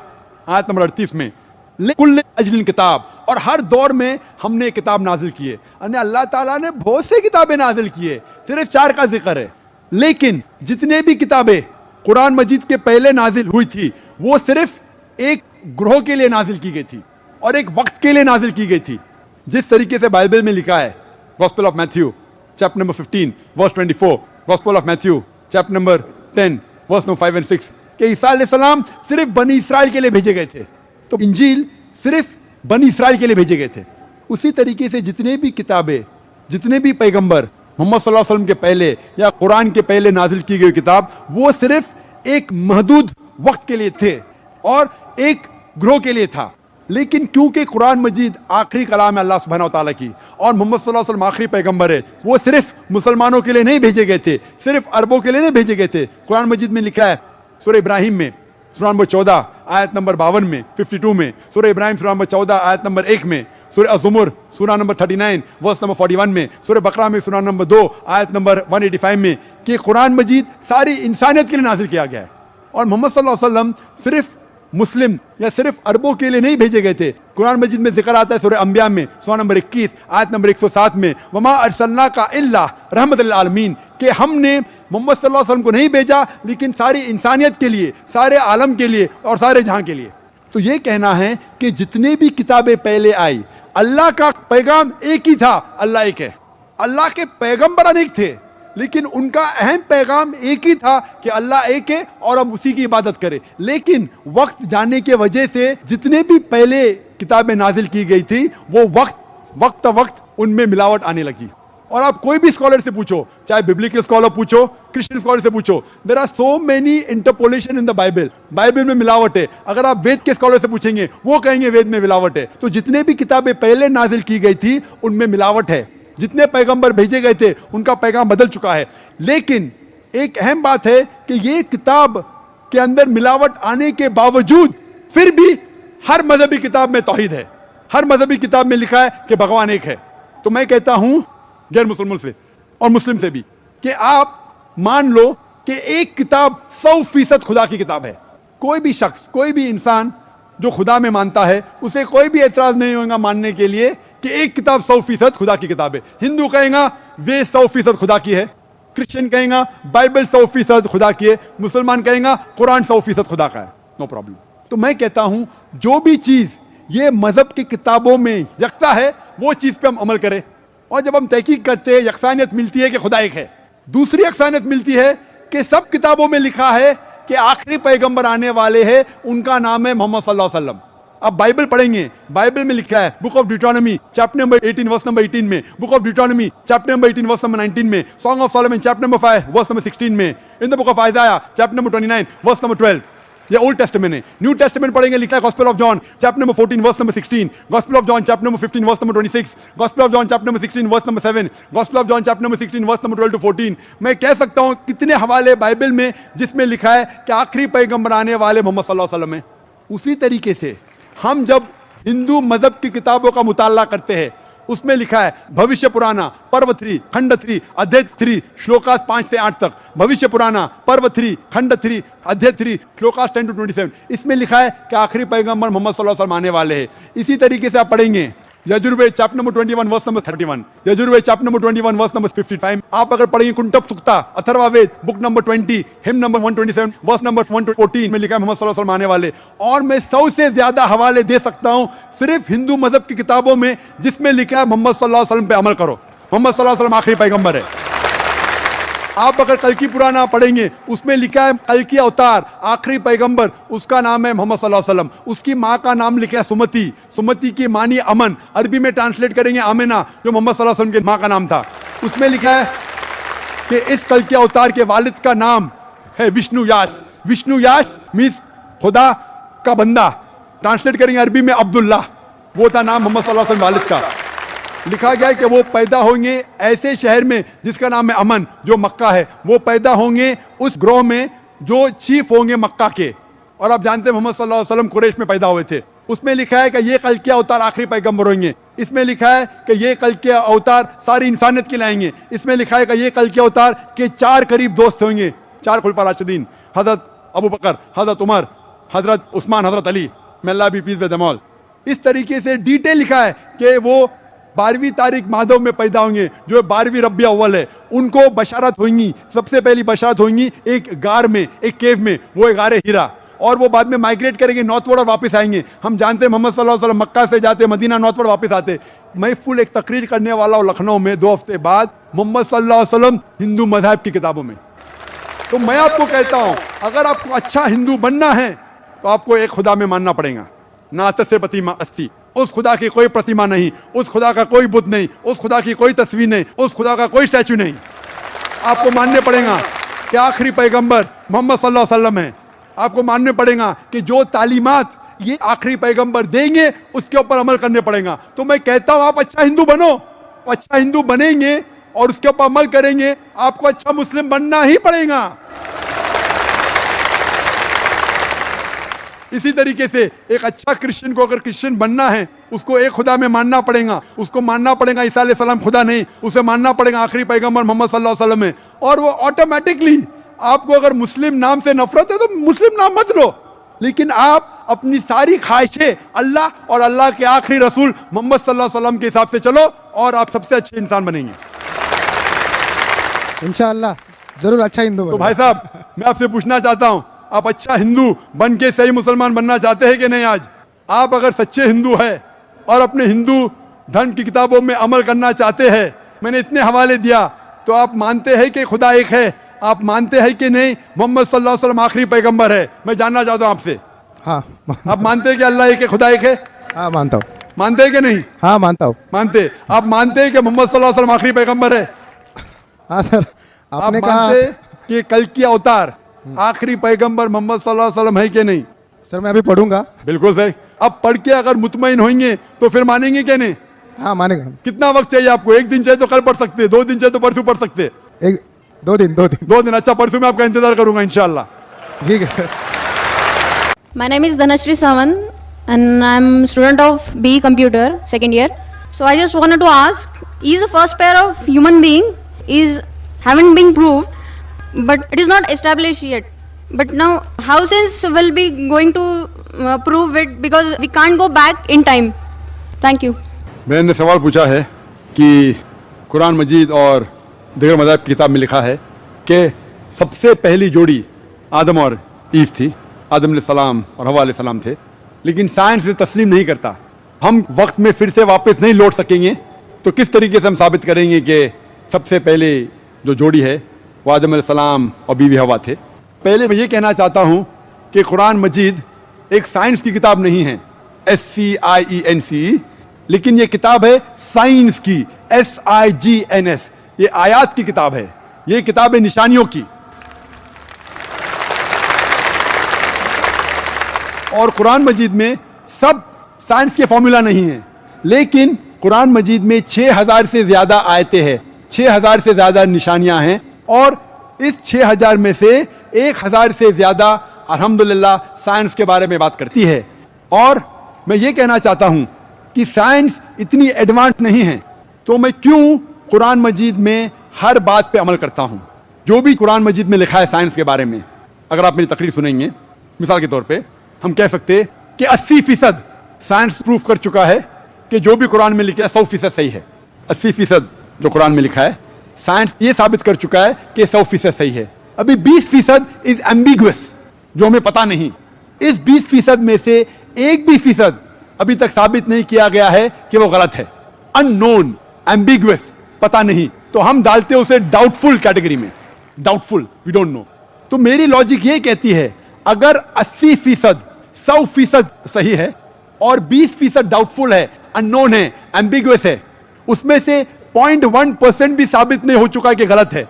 आयत नंबर 38 में, कुल्ल अजलिन किताब, और हर दौर में हमने किताब नाजिल की है। अल्लाह ताला ने बहुत सी किताबें नाजिल की है, सिर्फ 4 का जिक्र है। लेकिन जितने भी किताबें कुरान मजीद के पहले नाजिल हुई थी वो सिर्फ एक ग्रोह के लिए नाजिल की गई थी और एक वक्त के लिए नाजिल की गई थी। जिस तरीके से बाइबल में लिखा है, gospel of Matthew chapter number 15 verse 24, gospel of Matthew chapter number 10 verse number 5 और 6, कि ईसा अलैहिस्सलाम सिर्फ बनी इस्राइल के लिए भेजे गए थे, तो इंजील सिर्फ बनी इस्राइल के लिए भेजे गए थे। उसी तरीके से जितने भी किताबें, जितने भी पैगंबर मोहम्मद सल्लल्लाहु अलैहि वसल्लम के पहले या कुरान के पहले नाजिल की गई किताब, वो सिर्फ एक महदूद वक्त के लिए थे और एक ग्रोह के लिए था। लेकिन क्योंकि कुरान मजीद आखिरी कलाम है अल्लाह सुब्हानहू व तआला की और मोहम्मद सल्लल्लाहु अलैहि वसल्लम आखिरी पैगंबर है, वो सिर्फ मुसलमानों के लिए नहीं भेजे गए थे, सिर्फ अरबों के लिए नहीं भेजे गए थे। कुरान मजीद में लिखा है सूरह इब्राहिम में सूरा नंबर 14 आयत नंबर 52 में, 52 में, सूरह इब्राहिम सूरा नंबर 14 आयत नंबर 1 में, सूरह अज़ुमर सूरा नंबर 39 वर्स नंबर 41 में, सूरह बकरा में सूरा नंबर 2 आयत नंबर 185 में, कि कुरान मजीद सारी इंसानियत के लिए नाजिल किया गया है। और मोहम्मद सल्लल्लाहु अलैहि वसल्लम सिर्फ मुस्लिम या सिर्फ अरबों के लिए नहीं भेजे गए थे। कुरान मजीद में जिक्र आता है सूरह अंबिया में सूरा नंबर 21 आयत नंबर 107 में, वमा अरसलनाका इल्ला रहमतल लिल आलमीन, कि हमने मोहम्मद सल्लल्लाहु अलैहि वसल्लम को नहीं भेजा लेकिन सारी इंसानियत के लिए, सारे आलम के लिए और सारे जहां के लिए। तो ये कहना है कि जितने भी किताबें पहले आई, अल्लाह का पैगाम एक ही था, अल्लाह एक है। अल्लाह के पैगंबर अनेक थे लेकिन उनका अहम पैगाम एक ही था कि अल्लाह एक है और हम उसी की इबादत करें। लेकिन वक्त जाने के वजह से जितने भी पहले किताबें नाजिल की गई थी वो वक्त उनमें मिलावट आने लगी। और आप कोई भी स्कॉलर से पूछो, चाहे बिब्लिकल स्कॉलर पूछो, क्रिश्चियन स्कॉलर से पूछो, there are so many interpolation in the Bible. Bible में मिलावट है। अगर आप वेद के स्कॉलर से पूछेंगे, वो कहेंगे वेद में मिलावट है। तो जितने भी किताबें पहले नाजिल की गई थी उनमें मिलावट है। जितने पैगंबर भेजे गए थे उनका पैगाम बदल चुका है। लेकिन एक अहम बात है कि ये किताब के अंदर मिलावट आने के बावजूद फिर भी हर मजहबी किताब में तौहीद है। हर मजहबी किताब में लिखा है कि भगवान एक है। तो मैं कहता हूं गैर मुसलमान से और मुस्लिम से भी कि आप मान लो कि एक किताब 100% खुदा की किताब है। कोई भी शख्स, कोई भी इंसान जो खुदा में मानता है, उसे कोई भी एतराज नहीं होगा मानने के लिए कि एक किताब 100% खुदा की किताब है। हिंदू कहेगा वे 100% खुदा की है, क्रिश्चियन कहेगा बाइबल 100% खुदा की है, मुसलमान कहेगा कुरान 100% खुदा का है। No problem. तो मैं कहता हूं जो भी चीज ये मजहब की किताबों में यकसा है वो चीज पे हम अमल करें। और जब हम तहकीक करते हैं, यकसानियत मिलती है कि खुदा एक है। दूसरी यकसानियत मिलती है कि सब किताबों में लिखा है कि आखिरी पैगंबर आने वाले हैं, उनका नाम है मोहम्मद सल्लल्लाहु अलैहि वसल्लम। अब बाइबल पढ़ेंगे, बाइबल में लिखा है book of Deuteronomy chapter number 18 verse number 18 में, book of Deuteronomy chapter number 18 verse number 19 में, song of Solomon chapter number 5 verse number 16 में, in the book of Isaiah chapter number 29 verse number 12। ये old testament है। New testament पढ़ेंगे, लिखा है gospel of John chapter number 14 verse number 16, gospel of John chapter number 15 verse number 26, gospel of John chapter number 16 verse number 7, gospel of John chapter number 16 verse number 12 to 14। मैं कह सकता हूं कितने हवाले Bible में जिसमें लिखा है कि आखिरी पैगंबर आने वाले मोहम्मद सल्लल्लाहु अलैहि वसल्लम है। उसी तरीके से हम जब हिंदू मजहब की किताबों का मुताला करते हैं, उसमें लिखा है भविष्य पुराना पर्व 3 खंड 3 अध्याय 3 श्लोकास 5 से 8 तक, भविष्य पुराना पर्व 3 खंड 3 अध्याय 3 श्लोकास 10 to 27। इसमें लिखा है कि आखिरी पैगंबर मोहम्मद सल्लल्लाहु अलैहि वसल्लम आने वाले हैं। इसी तरीके से आप पढ़ेंगे Yajurveda chapter number 21 verse number 31, Yajurveda chapter number 21 verse number 55। आप अगर पढ़ेंगे कुंटब सुक्ता Atharvaveda book number 20 hymn number 127 verse number 114 में लिखा है मोहम्मद सल्लल्लाहु अलैहि वसल्लम आने वाले। और मैं 100 से ज्यादा हवाले दे सकता हूं सिर्फ हिंदू मजहब की किताबों में जिसमें लिखा है मोहम्मद सल्लल्लाहु अलैहि वसल्लम पे अमल करो, मोहम्मद सल्लल्लाहु अलैहि वसल्लम आखिरी पैगंबर है। आप अगर कल्कि पुराना पढ़ेंगे, उसमें लिखा है कल्कि अवतार आखिरी पैगंबर, उसका नाम है मोहम्मद सल्लल्लाहु अलैहि वसल्लम। उसकी माँ का नाम लिखा है सुमति, सुमति की मानी अमन, अरबी में ट्रांसलेट करेंगे आमिना, जो मोहम्मद सल्लल्लाहु अलैहि वसल्लम की माँ का नाम था। उसमें लिखा है कि इस कल्कि अवतार के वालिद का नाम है विष्णु यास। विष्णु यास मीन्स खुदा का बंदा, ट्रांसलेट करेंगे अरबी में अब्दुल्लाह, वो था नाम मोहम्मद सल्लल्लाहु अलैहि वसल्लम वालिद का। लिखा गया है कि वो पैदा होंगे ऐसे शहर में जिसका नाम है अमन, जो मक्का है। वो पैदा होंगे उस ग्रोह में जो चीफ होंगे मक्का के। और आप जानते हैं मोहम्मद सल्लल्लाहु अलैहि वसल्लम कुरैश में पैदा हुए थे। उसमें लिखा है कि ये कल के अवतार आखिरी पैगंबर होंगे। इसमें लिखा है कि ये कल के अवतार सारी इंसानियत के लाएंगे। इसमें लिखा है कि ये कल के अवतार के 4 करीब दोस्त होंगे, 4 खुलफा राशिदीन, हजरत अबू बकर, हजरत उमर, हजरत उस्मान, हजरत Ali, may Allah be pleased with them all। इस तरीके से डिटेल लिखा है कि वो 12वीं तारीख माधव में पैदा होंगे, जो 12वीं रबी अव्वल है। उनको बशारत होंगी, सबसे पहली बशारत होंगी एक गार में, एक केव में, वो एक गारे हीरा। और वो बाद में माइग्रेट करेंगे नॉर्थवर्ड और वापस आएंगे। हम जानते हैं मोहम्मद सल्लल्लाहु अलैहि वसल्लम मक्का से जाते मदीना, नॉर्थवर्ड वापस आते। मैं फुल एक तकरीर करने वाला हूँ लखनऊ में 2 हफ्ते बाद, मोहम्मद सल्लल्लाहु अलैहि वसल्लम हिंदू मजहब की किताबों में। तो मैं आपको कहता हूँ अगर आपको अच्छा हिंदू बनना है तो आपको एक खुदा में मानना पड़ेगा, ना से प्रतिमा अस्ति, उस खुदा की कोई प्रतिमा नहीं, उस खुदा का कोई बुत नहीं, उस खुदा की कोई तस्वीर नहीं, उस खुदा का कोई स्टैचू नहीं। आपको मानने पड़ेगा कि आखिरी पैगंबर मोहम्मद सल्लल्लाहु अलैहि वसल्लम है। आपको मानने पड़ेगा कि जो तालीमात ये आखिरी पैगंबर देंगे उसके ऊपर अमल करने पड़ेगा। तो मैं कहता हूं आप अच्छा हिंदू बनो, अच्छा हिंदू बनेंगे और उसके ऊपर अमल करेंगे, आपको अच्छा मुस्लिम बनना ही पड़ेगा। इसी तरीके से एक अच्छा क्रिश्चियन को अगर क्रिश्चियन बनना है, उसको एक खुदा में मानना पड़ेगा। उसको मानना पड़ेगा ईसा अलैहिस्सलाम खुदा नहीं, उसे मानना पड़ेगा आखिरी पैगंबर मोहम्मद सल्लल्लाहु अलैहि वसल्लम है। और वो ऑटोमेटिकली, आपको अगर मुस्लिम नाम से नफरत है तो मुस्लिम नाम मत लो, लेकिन आप अपनी सारी ख्वाहिशें अल्लाह और अल्लाह के आखिरी रसूल मोहम्मद सल्लल्लाहु अलैहि वसल्लम के हिसाब से चलो और आप सबसे अच्छे इंसान बनेंगे इंशाअल्लाह। जरूर अच्छा हिंदू। तो भाई साहब, मैं आपसे पूछना चाहता हूं, आप अच्छा हिंदू बन के सही मुसलमान बनना चाहते हैं कि नहीं? आज आप अगर सच्चे हिंदू है और अपने हिंदू धर्म की किताबों में अमल करना चाहते हैं, मैंने इतने हवाले दिया, तो आप मानते हैं कि खुदा एक है? आप मानते हैं कि नहीं मोहम्मद सल्लल्लाहु अलैहि वसल्लम आखिरी पैगंबर है? मैं जानना चाहता हूं आपसे। हाँ, आप मानते हैं कि अल्लाह एक है, खुदा एक है? हाँ, मानता हूँ। मानते हैं कि नहीं? हाँ मानता हूँ। मानते? आप मानते हैं कि मोहम्मद सल्लल्लाहु अलैहि वसल्लम आखिरी पैगंबर है? हाँ सर, आप आपने कहा। मानते कि कल की अवतार आखिरी पैगंबर मोहम्मद सल्लल्लाहु अलैहि वसल्लम है कि नहीं? सर मैं अभी पढ़ूंगा। बिल्कुल सही। अब पढ़ के अगर मुतमईन होंगे तो फिर मानेंगे कि नहीं? हाँ मानेगा। कितना वक्त चाहिए आपको? एक दिन चाहिए तो कल पढ़ सकते हैं, 2 दिन चाहिए तो परसों पढ़ सकते हैं। 2 दिन। 2 दिन। अच्छा, परसों मैं आपका इंतजार करूंगा इंशाल्लाह। ठीक है sir. My name is Dhanashree Sawan and I'm student of BE Computer, second year. So I just wanted to ask, is the first pair of human being haven't been proved, but it is not established yet. But now how science will be going to prove it, because we can't go back in time. Thank you. मैंने सवाल पूछा है कि कुरान मजीद और दीगर मज़ाहिब की किताब में लिखा है कि सबसे पहली जोड़ी आदम और ईव थी, आदम अलैहिस्सलाम और हवा अलैहिस्सलाम थे, लेकिन साइंस इसे तस्लीम नहीं करता। हम वक्त में फिर से वापस नहीं लौट सकेंगे, तो किस तरीके से हम साबित करेंगे कि सबसे पहले जो जोड़ी है वो आदम अलैहिस्सलाम और बीवी हवा थे? पहले मैं ये कहना चाहता हूँ कि कुरान मजीद एक साइंस की किताब नहीं है, SCIENCE, लेकिन ये किताब है साइंस की, SIGNS। ये आयात की किताब है, ये किताब है निशानियों की। और कुरान मजीद में सब साइंस के फॉर्मूला नहीं है, लेकिन कुरान मजीद में 6000 से ज्यादा आयतें हैं, 6000 से ज्यादा निशानियां हैं, और इस 6000 में से 1000 से ज्यादा अल्हम्दुलिल्लाह साइंस के बारे में बात करती है। और मैं ये कहना चाहता हूं कि साइंस इतनी एडवांस नहीं है, तो मैं क्यों कुरान मजीद में हर बात पे अमल करता हूं। जो भी कुरान मजीद में लिखा है साइंस के बारे में, अगर आप मेरी तकरीर सुनेंगे, मिसाल के तौर पे हम कह सकते हैं कि 80% साइंस प्रूफ कर चुका है कि जो भी कुरान में लिखा है 100% सही है। 80% जो कुरान में लिखा है साइंस ये साबित कर चुका है कि 100% सही है। अभी 20% इज एम्बिगुअस, जो हमें पता नहीं। इस 20% में से 1 भी फीसद अभी तक साबित नहीं किया गया है कि वो गलत है। अननोन, एम्बिगुअस, पता नहीं, तो हम डालते हैं उसे डाउटफुल कैटेगरी में। Doubtful, we don't know. तो मेरी लॉजिक ये कहती है, अगर 80% 100% सही है और 20% डाउटफुल है, अननोन है, एम्बिगुअस है, उसमें से 0.1% भी साबित नहीं हो चुका कि गलत है,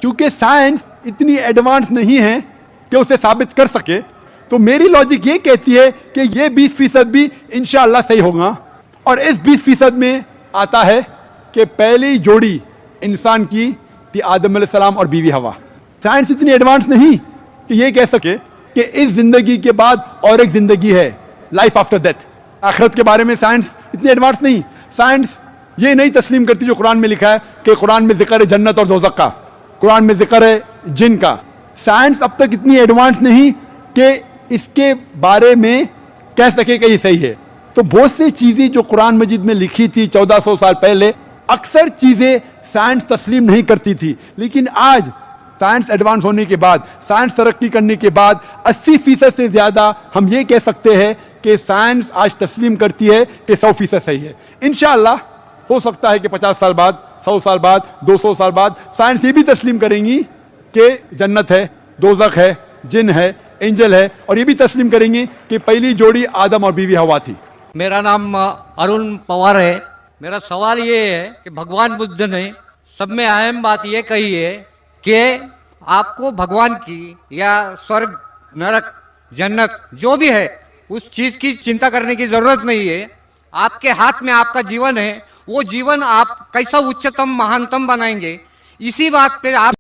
क्योंकि साइंस इतनी एडवांस नहीं है कि उसे साबित कर सके। तो मेरी लॉजिक ये कहती है कि ये 20% भी इंशाअल्लाह सही होगा। और इस 20% में आता है कि पहली जोड़ी इंसान की थी आदम अलैहिस्सलाम और बीवी हवा। साइंस इतनी एडवांस नहीं कि ये कह सके कि इस जिंदगी के बाद और एक जिंदगी है, लाइफ आफ्टर डेथ। आखिरत के बारे में साइंस इतनी एडवांस नहीं। साइंस ये नहीं तस्लीम करती जो कुरान में लिखा है कि कुरान में जिक्र है जन्नत और दोज़ख का, कुरान में जिक्र है जिन का। साइंस अब तक इतनी एडवांस नहीं कि इसके बारे में कह सके कि ये सही है। तो बहुत सी चीजें जो कुरान मजीद में लिखी थी 1400 साल पहले, अक्सर चीजें साइंस तस्लीम नहीं करती थी, लेकिन आज साइंस एडवांस होने के बाद, साइंस तरक्की करने के बाद 80% से ज्यादा हम ये कह सकते हैं कि साइंस आज तस्लीम करती है कि 100% सही है। इंशाअल्लाह हो सकता है कि 50 साल बाद, 100 साल बाद, 200 साल बाद साइंस ये भी तस्लीम करेंगी कि जन्नत है, दोज़ख है, जिन है, एंजल है, और ये भी तस्लीम करेंगे कि पहली जोड़ी आदम और बीवी हवा थी। मेरा नाम अरुण पवार है। मेरा सवाल ये है कि भगवान बुद्ध ने सब में अहम बात ये कही है कि आपको भगवान की या स्वर्ग, नरक, जन्नत जो भी है उस चीज की चिंता करने की जरूरत नहीं है। आपके हाथ में आपका जीवन है, वो जीवन आप कैसा उच्चतम महानतम बनाएंगे, इसी बात पे आप